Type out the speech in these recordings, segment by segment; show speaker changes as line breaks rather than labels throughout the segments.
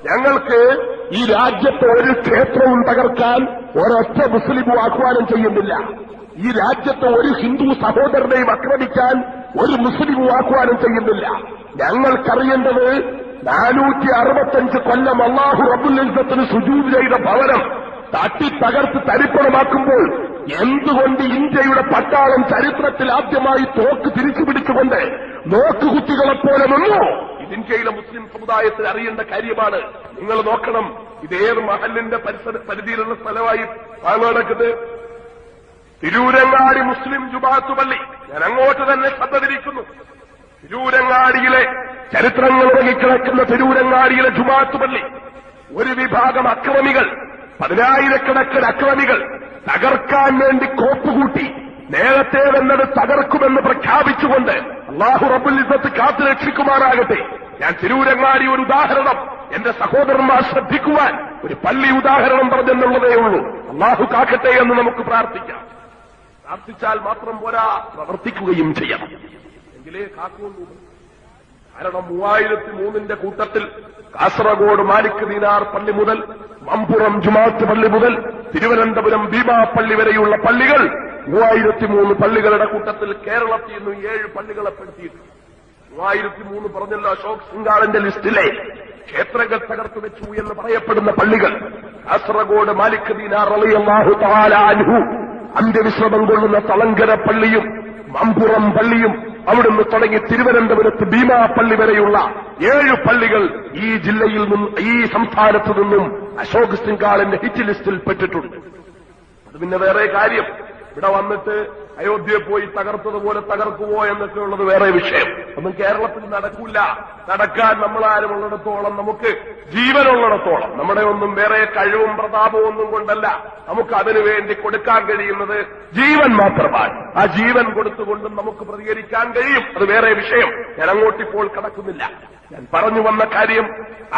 ഞങ്ങൾക്ക് ഈ രാജ്യത്തെ ഒരു ക്ഷേത്രവും തകർക്കാൻ ഒരൊറ്റ മുസ്ലിമും ആഹ്വാനം ചെയ്യുന്നില്ല. ഈ രാജ്യത്തെ ഒരു ഹിന്ദു സഹോദരനെയും ആക്രമിക്കാൻ ഒരു മുസ്ലിമും ആഹ്വാനം ചെയ്യുന്നില്ല. ഞങ്ങൾക്കറിയേണ്ടത് 465 കൊല്ലം അല്ലാഹു റബ്ബുൽ ഇസ്സത്തിന് സുജൂദ് ചെയ്ത ഭവനം തട്ടിത്തകർത്ത് തരിപ്പണമാക്കുമ്പോൾ എന്തുകൊണ്ട് ഇന്ത്യയുടെ പട്ടാളം ചരിത്രത്തിൽ ആദ്യമായി തോക്ക് തിരിച്ചുപിടിച്ചുകൊണ്ട് നോക്കുകുത്തികളെപ്പോലെ നിന്നു? ഇത് ഇന്ത്യയിലെ മുസ്ലിം സമുദായത്തിൽ അറിയേണ്ട കാര്യമാണ്. നിങ്ങൾ നോക്കണം, ഇതേത് മഹലിന്റെ പരിധിയിലുള്ള സ്ഥലമായി നടക്കുന്നത്? തിരൂരങ്ങാടി മുസ്ലിം ജുമാഅത്ത് പള്ളി. ഞാൻ അങ്ങോട്ട് തന്നെ ശ്രദ്ധ തിരിക്കുന്നു. തിരൂരങ്ങാടിയിലെ ചരിത്രങ്ങൾ ഉറങ്ങിക്കിടക്കുന്ന തിരൂരങ്ങാടിയിലെ ജുമാഅത്ത് പള്ളി ഒരു വിഭാഗം അക്രമികൾ, 10,000-കണക്കിന് അക്രമികൾ തകർക്കാൻ വേണ്ടി കോപ്പുകൂട്ടി. നേരത്തെ വന്നത് തകർക്കുമെന്ന് പ്രഖ്യാപിച്ചുകൊണ്ട് അല്ലാഹു റബ്ബുൽ ഇസ്സത്ത് കാത്തുരക്ഷിക്കുമാറാകട്ടെ. ഞാൻ തിരൂരങ്ങാടി ഒരു ഉദാഹരണം എന്റെ സഹോദരന്മാർ ശ്രദ്ധിക്കുവാൻ ഒരു പള്ളി ഉദാഹരണം പറഞ്ഞെന്നുള്ളതേ ഉള്ളൂ. അല്ലാഹു കാക്കട്ടെ എന്ന് നമുക്ക് പ്രാർത്ഥിക്കാം. പ്രാർത്ഥിച്ചാൽ മാത്രം പോരാ, പ്രവർത്തിക്കുകയും ചെയ്യണം. എങ്കിലേ കാക്കുള്ളൂ. കാരണം 3003 കൂട്ടത്തിൽ കാസർഗോഡ് മാലിക് ദീനാർ പള്ളി മുതൽ മമ്പുറം ജുമാഅത്ത് പള്ളി മുതൽ തിരുവനന്തപുരം ഭീമാ പള്ളി വരെയുള്ള പള്ളികൾ 3003 പള്ളികളുടെ കൂട്ടത്തിൽ കേരളത്തിൽ നിന്ന് 7 പള്ളികളെ പെടുത്തിയിട്ടുണ്ട്. 3003 പറഞ്ഞല്ലോ അശോക് സിംഗാളിന്റെ ലിസ്റ്റിലെ ക്ഷേത്രങ്ങൾ തകർത്തു വെച്ചു എന്ന് പറയപ്പെടുന്ന പള്ളികൾ. കാസർഗോഡ് മാലിക് ദീനാർ റളിയല്ലാഹു തആല അൻഹു അന്ത്യവിശ്രമം കൊള്ളുന്ന തളങ്കര പള്ളിയും മമ്പുറം പള്ളിയും അവിടുന്ന് തുടങ്ങി തിരുവനന്തപുരത്ത് ഭീമാ പള്ളി വരെയുള്ള 7 പള്ളികൾ ഈ ജില്ലയിൽ നിന്നും ഈ സംസ്ഥാനത്തു നിന്നും അശോക് സിംഗാളിന്റെ ഹിറ്റ് ലിസ്റ്റിൽ പെട്ടിട്ടുണ്ട്. അത് പിന്നെ വേറെ കാര്യം. ഇവിടെ വന്നിട്ട് അയോധ്യയെ പോയി തകർത്തതുപോലെ തകർക്കുമോ എന്നൊക്കെ ഉള്ളത് വേറെ വിഷയം. ഒന്നും കേരളത്തിൽ നടക്കൂല. നടക്കാൻ നമ്മളാരും ഉള്ളിടത്തോളം, നമുക്ക് ജീവനുള്ളിടത്തോളം, നമ്മുടെ ഒന്നും വേറെ കഴിവും പ്രതാപവും ഒന്നും കൊണ്ടല്ല, നമുക്ക് അതിനു വേണ്ടി കൊടുക്കാൻ കഴിയുന്നത് ജീവൻ മാത്രമാണ്. ആ ജീവൻ കൊടുത്തുകൊണ്ടും നമുക്ക് പ്രതികരിക്കാൻ കഴിയും. അത് വേറെ വിഷയം. ഞാൻ അങ്ങോട്ടിപ്പോൾ കടക്കുന്നില്ല. ഞാൻ പറഞ്ഞു വന്ന കാര്യം,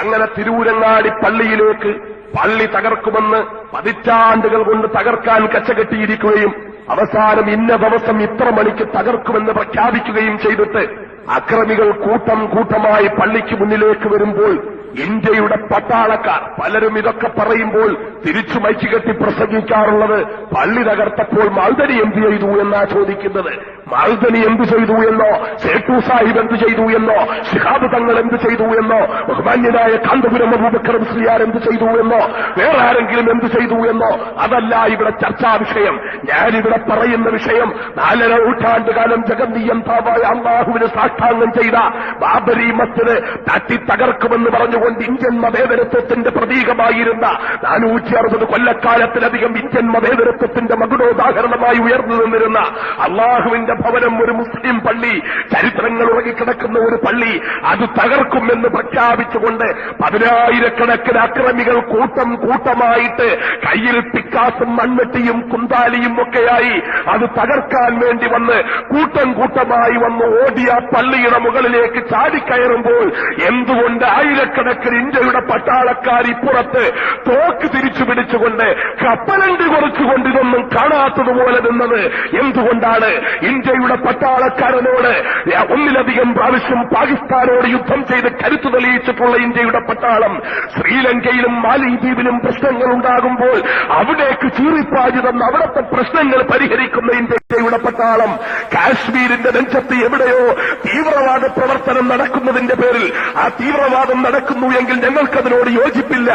അങ്ങനെ തിരൂരങ്ങാടി പള്ളിയിലേക്ക് പള്ളി തകർക്കുമെന്ന് പതിറ്റാണ്ടുകൾ കൊണ്ട് തകർക്കാൻ കച്ചകെട്ടിയിരിക്കുകയും അവസാനം ഇന്ന ദിവസം ഇത്ര മണിക്ക് തകർക്കുമെന്ന് പ്രഖ്യാപിക്കുകയും ചെയ്തിട്ട് അക്രമികൾ കൂട്ടം കൂട്ടമായി പള്ളിക്ക് മുന്നിലേക്ക് വരുമ്പോൾ ഇന്ത്യയുടെ പട്ടാളക്കാർ പലരും ഇതൊക്കെ പറയുമ്പോൾ തിരിച്ചു മൈക്ക് കെട്ടി പ്രസംഗിക്കാറുള്ളത് പള്ളി തകർത്തപ്പോൾ മൗദനി എന്ത് ചെയ്തു എന്നാ ചോദിക്കുന്നത്. മൗദനി എന്ത് ചെയ്തു എന്നോ, സേട്ടു സാഹിബ് എന്ത് ചെയ്തു എന്നോ, ശിഹാബ് തങ്ങൾ എന്ത് ചെയ്തു എന്നോ, ബഹുമാന്യനായ കാന്തപുരം അബൂബക്കർ മുസ്ലിയാർ എന്ത് ചെയ്തു എന്നോ, വേറെ ആരെങ്കിലും എന്ത് ചെയ്തു എന്നോ, അതല്ല ഇവിടെ ചർച്ചാ വിഷയം. ഞാനിവിടെ പറയുന്ന വിഷയം 4 നൂറ്റാണ്ടുകാലം ജഗന്നീയന്താവായ അല്ലാഹുവിന് സാഷ്ടാംഗം ചെയ്ത ബാബരി മസ്ജിദ് തട്ടി തകർക്കുമെന്ന് പറഞ്ഞുകൊണ്ട് ഇന്ത്യൻ മതേതരത്വത്തിന്റെ പ്രതീകമായിരുന്ന 460 കൊല്ലക്കാലത്തിലധികം ഇന്ത്യൻ മതേതരത്വത്തിന്റെ മകുടോദാഹരണമായി ഉയർന്നു നിന്നിരുന്ന അള്ളാഹുവിന്റെ ഭവനം, ഒരു മുസ്ലിം പള്ളി, ചരിത്രങ്ങൾ ഉറങ്ങിക്കിടക്കുന്ന ഒരു പള്ളി, അത് തകർക്കുമെന്ന് പ്രഖ്യാപിച്ചുകൊണ്ട് 10,000-കണക്കിന് അക്രമികൾ കൂട്ടം കൂട്ടമായിട്ട് കയ്യിൽ പിക്കാസും മൺവെട്ടിയും കുന്താലിയും ഒക്കെയായി അത് തകർക്കാൻ വേണ്ടി വന്ന് കൂട്ടം കൂട്ടമായി വന്ന് ഓടിയ പള്ളിയുടെ മുകളിലേക്ക് ചാടിക്കയറുമ്പോൾ എന്തുകൊണ്ട് ആയിരക്കണക്കിന് ഇന്ത്യയുടെ പട്ടാളക്കാർ ഇപ്പുറത്ത് തോക്ക് തിരിച്ചു പിടിച്ചുകൊണ്ട് കപ്പലണ്ടി കുറച്ചുകൊണ്ട് ഇതൊന്നും കാണാത്തതുപോലെ നിന്നത് എന്തുകൊണ്ടാണ്? ഇന്ത്യയുടെ പട്ടാളക്കാരനോട് ഒന്നിലധികം പ്രാവശ്യം പാകിസ്ഥാനോട് യുദ്ധം ചെയ്ത് കരുത്തു തെളിയിച്ചിട്ടുള്ള ഇന്ത്യയുടെ പട്ടാളം ശ്രീലങ്കയിലും മാലിദ്വീപിലും പ്രശ്നങ്ങൾ ഉണ്ടാകുമ്പോൾ അവിടേക്ക് ചീറിപ്പാഞ്ഞു തന്ന അവിടുത്തെ പ്രശ്നങ്ങൾ പരിഹരിക്കുന്ന ഇന്ത്യയുടെ പട്ടാളം കാശ്മീരിന്റെ നെഞ്ചത്ത് എവിടെയോ തീവ്രവാദ പ്രവർത്തനം നടക്കുന്നതിന്റെ പേരിൽ ആ തീവ്രവാദം നടക്കുന്നു എങ്കിൽ ഞങ്ങൾക്കതിനോട് യോജിപ്പില്ല.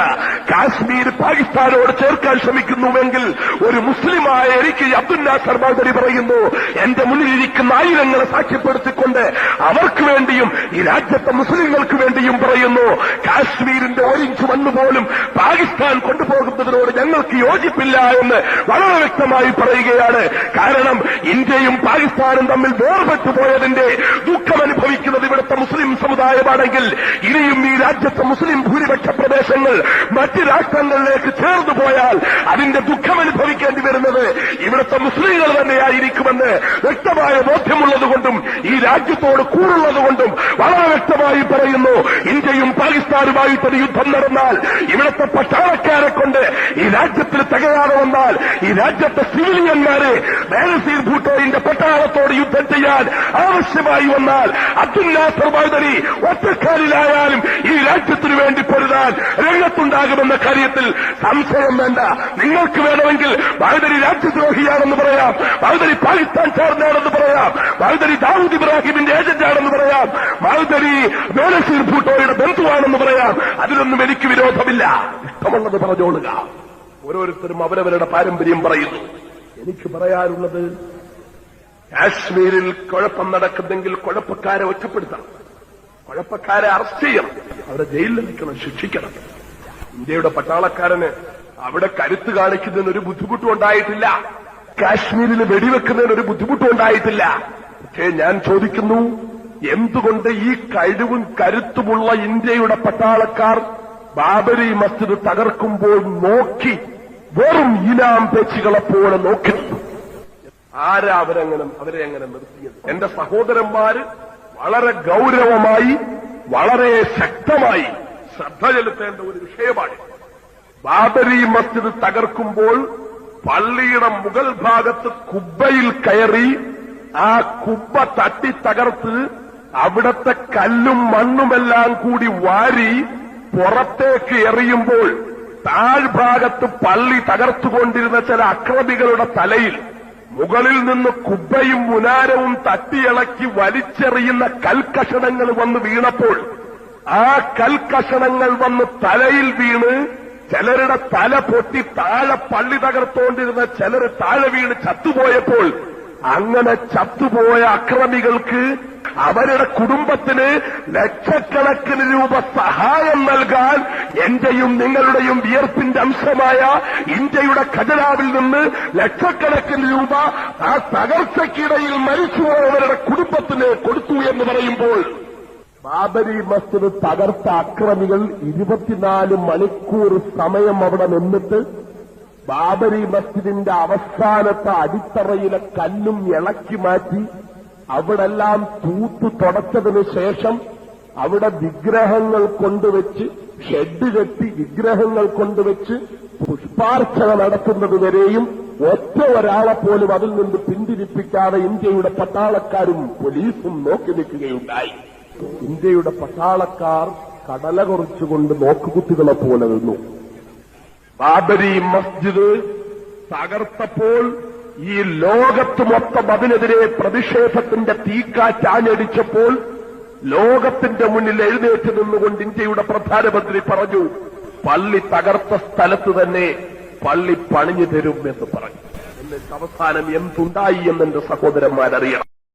കാശ്മീർ പാകിസ്ഥാനോട് ചേർക്കാൻ ശ്രമിക്കുന്നുവെങ്കിൽ ഒരു മുസ്ലിമായ എനിക്ക് അബ്ദുൽ നാസർ മൗദനി പറയുന്നു, എന്റെ മുന്നിലിരിക്കുന്ന ആയിരങ്ങളെ സാക്ഷ്യപ്പെടുത്തിക്കൊണ്ട് അവർക്ക് വേണ്ടിയും ഈ രാജ്യത്തെ മുസ്ലിങ്ങൾക്ക് വേണ്ടിയും പറയുന്നു, കാശ്മീരിന്റെ 1 ഇഞ്ച് മണ്ണ് പോലും പാകിസ്ഥാൻ കൊണ്ടുപോകുന്നതിനോട് ഞങ്ങൾക്ക് യോജിപ്പില്ല എന്ന് വളരെ വ്യക്തമായി പറയുകയാണ്. കാരണം ഇന്ത്യയും പാകിസ്ഥാനും തമ്മിൽ വേർപെട്ടുപോയതിന്റെ ദുഃഖമനുഭവിക്കുന്നത് ഇവിടുത്തെ മുസ്ലിം സമുദായമാണെങ്കിൽ ഇനിയും ഈ രാജ്യത്തെ മുസ്ലിം ഭൂരിപക്ഷ പ്രദേശങ്ങൾ മറ്റ് രാഷ്ട്രങ്ങളിലേക്ക് ചേർന്നു പോയാൽ അതിന്റെ ദുഃഖമനുഭവിക്കേണ്ടി വരുന്നത് ഇവിടുത്തെ മുസ്ലിങ്ങൾ തന്നെയായിരിക്കുമെന്ന് വ്യക്തമായ ബോധ്യമുള്ളതുകൊണ്ടും ഈ രാജ്യത്തോട് കൂടുള്ളതുകൊണ്ടും വളരെ വ്യക്തമായി പറയുന്നു. ഇന്ത്യയും പാകിസ്ഥാനുമായിട്ടൊരു യുദ്ധം നടന്നാൽ ഇവിടുത്തെ പട്ടാളക്കാരെ കൊണ്ട് ഈ രാജ്യത്തിൽ തികയാതെ വന്നാൽ ഈ രാജ്യത്തെ സിവിലിയന്മാരെ ബേനസീർ ഭൂട്ടോയുടെ പട്ടാളത്തോട് യുദ്ധം ചെയ്യാൻ ആവശ്യമായി വന്നാൽ അബ്ദുൽ നാസർ മൗദനി ഒറ്റക്കാലിലായാലും ഈ രാജ്യത്തിനു വേണ്ടി പൊരുതാൻ രംഗത്തുണ്ടാകുമെന്ന കാര്യത്തിൽ സംശയം വേണ്ട. നിങ്ങൾക്ക് വേണമെങ്കിൽ ബഹദരി രാജ്യദ്രോഹിയാണെന്ന് പറയാം, ബഹദരി പാകിസ്ഥാൻ ചേർന്നാണെന്ന് പറയാം, ബഹദരി ദാവൂദ് ഇബ്രാഹിമിന്റെ ഏജന്റാണെന്ന് പറയാം, ബഹദരി ബേനസീർ ഭൂട്ടോയുടെ ബന്ധുവാണെന്ന് പറയാം. അതിലൊന്നും എനിക്ക് വിരോധമില്ല. ഇഷ്ടമുള്ളത് പറഞ്ഞോളുക. ഓരോരുത്തരും അവരവരുടെ പാരമ്പര്യം പറയുന്നു. എനിക്ക് പറയാനുള്ളത്, കാശ്മീരിൽ കുഴപ്പം നടക്കുന്നെങ്കിൽ കുഴപ്പക്കാരെ ഒറ്റപ്പെടുത്തണം, കുഴപ്പക്കാരെ അറസ്റ്റ് ചെയ്യണം, അവരെ ജയിലിൽ നിൽക്കണം, ശിക്ഷിക്കണം. ഇന്ത്യയുടെ പട്ടാളക്കാരന് അവിടെ കരുത്ത് കാണിക്കുന്നതിന് ഒരു ബുദ്ധിമുട്ടും ഉണ്ടായിട്ടില്ല, കാശ്മീരിൽ വെടിവെക്കുന്നതിന് ഒരു ബുദ്ധിമുട്ടും ഉണ്ടായിട്ടില്ല. പക്ഷേ ഞാൻ ചോദിക്കുന്നു, എന്തുകൊണ്ട് ഈ കഴിവും കരുത്തുമുള്ള ഇന്ത്യയുടെ പട്ടാളക്കാർ ബാബരി മസ്ജിദ് തകർക്കുമ്പോൾ നോക്കി വെറും ഇനാം പേച്ചുകളെപ്പോലെ നോക്കി? ആരാ അവരെ എങ്ങനെ നിർത്തിയത്? എന്റെ സഹോദരന്മാര് വളരെ ഗൌരവമായി, വളരെ ശക്തമായി ശ്രദ്ധ ചെലുത്തേണ്ട ഒരു വിഷയമാണ്. ബാബരി മസ്ജിദ് തകർക്കുമ്പോൾ പള്ളിയുടെ മുകൾ ഭാഗത്ത് കുബ്ബയിൽ കയറി ആ കുബ്ബ തട്ടി തകർത്ത് അവിടത്തെ കല്ലും മണ്ണുമെല്ലാം കൂടി വാരി പുറത്തേക്ക് എറിയുമ്പോൾ താഴ്ഭാഗത്ത് പള്ളി തകർത്തുകൊണ്ടിരുന്ന ചില അക്രമികളുടെ തലയിൽ മുകളിൽ നിന്ന് കുബ്ബയും മുനാരവും തട്ടിയിളക്കി വലിച്ചെറിയുന്ന കൽക്കഷണങ്ങൾ വന്ന് വീണപ്പോൾ ആ കൽക്കഷണങ്ങൾ വന്ന് തലയിൽ വീണ് ചിലരുടെ തല പൊട്ടി താഴെ പള്ളി തകർത്തോണ്ടിരുന്ന ചിലർ താഴെ വീണ് ചത്തുപോയപ്പോൾ അങ്ങനെ ചത്തുപോയ അക്രമികൾക്ക് അവരുടെ കുടുംബത്തിന് ലക്ഷക്കണക്കിന് രൂപ സഹായം നൽകാൻ എന്റെയും നിങ്ങളുടെയും വിയർപ്പിന്റെ അംശമായ ഇന്ത്യയുടെ ഖജനാവിൽ നിന്ന് ലക്ഷക്കണക്കിന് രൂപ ആ തകർച്ചയ്ക്കിടയിൽ മരിച്ചുപോയവരുടെ കുടുംബത്തിന് കൊടുത്തു എന്ന് പറയുമ്പോൾ, ബാബരി മസ്ജിദ് തകർത്ത അക്രമികൾ 24 മണിക്കൂർ സമയം അവിടെ നിന്നിട്ട് ബാബരി മസ്ജിദിന്റെ അവസാനത്തെ അടിത്തറയിലെ കല്ലും ഇളക്കി മാറ്റി അവിടെല്ലാം തൂത്തു തുടച്ചതിനു ശേഷം അവിടെ വിഗ്രഹങ്ങൾ കൊണ്ടുവച്ച് ഷെഡ് കെട്ടി വിഗ്രഹങ്ങൾ കൊണ്ടുവച്ച് പുഷ്പാർച്ചന നടത്തുന്നതുവരെയും ഒറ്റ ഒരാളെ പോലും അതിൽ നിന്ന് പിന്തിരിപ്പിക്കാതെ ഇന്ത്യയുടെ പട്ടാളക്കാരും പോലീസും നോക്കി നിൽക്കുകയുണ്ടായി. ഇന്ത്യയുടെ പട്ടാളക്കാർ കടല കുറച്ചുകൊണ്ട് നോക്കുകുത്തികളെ പോലെ നിന്നു. ബാബരി മസ്ജിദ് തകർത്തപ്പോൾ ഈ ലോകത്ത് മൊത്തം അതിനെതിരെ പ്രതിഷേധത്തിന്റെ തീക്കാറ്റാഞ്ഞടിച്ചപ്പോൾ ലോകത്തിന്റെ മുന്നിൽ എഴുന്നേറ്റ് നിന്നുകൊണ്ട് ഇന്ത്യയുടെ പ്രധാനമന്ത്രി പറഞ്ഞു, പള്ളി തകർത്ത സ്ഥലത്ത് തന്നെ പള്ളി പണിഞ്ഞു തരും എന്ന് പറഞ്ഞു. എന്നിട്ട് അവസാനം എന്തുണ്ടായി എന്നെന്റെ സഹോദരന്മാരറിയണം.